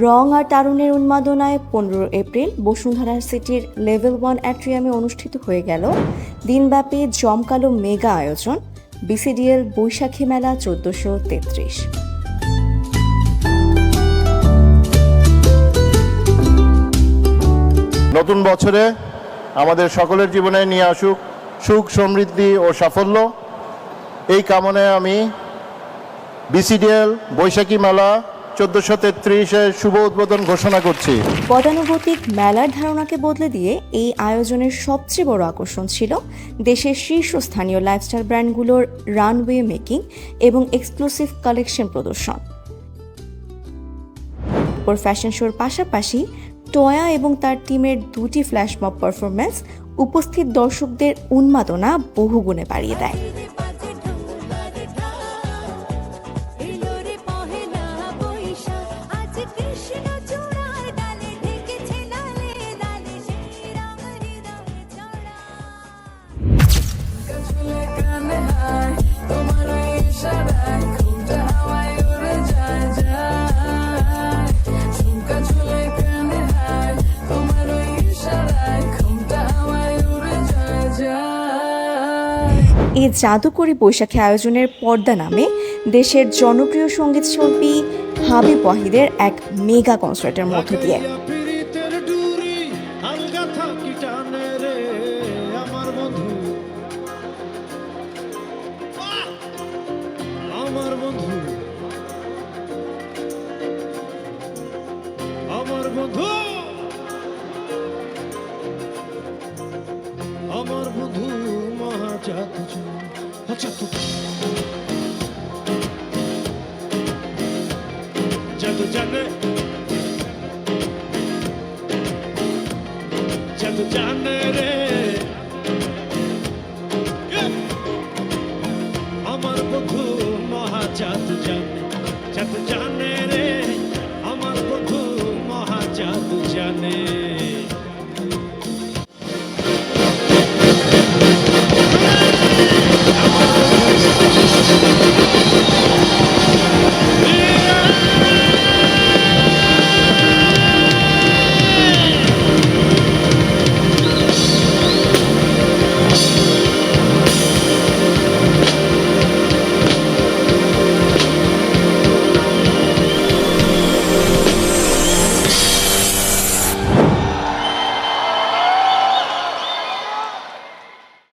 রং আর তারুণের উন্মাদনায় 15 April Bashundhara সিটির level 1 অ্যাট্রিয়ামে অনুষ্ঠিত হয়ে গেল দিনব্যাপী জমকালো মেগা আয়োজন বিসিডিএল বৈশাখী মেলা 1433। নতুন বছরে আমাদের সকলের জীবনে নিয়ে আসুক সুখ, সমৃদ্ধি ও সাফল্য। এই কামনায় আমি বিসিডিএল বৈশাখী মেলা 1433-এর শুভ উদ্বোধন ঘোষণা করছি। গতানুগতিক মেলার ধারণাকে বদলে দিয়ে এই আয়োজনের সবচেয়ে বড় আকর্ষণ ছিল দেশের শীর্ষস্থানীয় লাইফস্টাইল ব্র্যান্ডগুলোর রানওয়ে মেকিং এবং এক্সক্লুসিভ কালেকশন প্রদর্শন। ওর ফ্যাশন শোর পাশাপাশি টয়া এবং তার টিমের দুটি ফ্ল্যাশমব পারফরম্যান্স উপস্থিত দর্শকদের উন্মাদনা বহুগুণে বাড়িয়ে দেয়। এই জাদুকরী বৈশাখী আয়োজনের পর্দা নামে দেশের জনপ্রিয় সঙ্গীত শিল্পী হাবিব ওয়াহিদের এক মেগা কনসার্টের মধ্য দিয়ে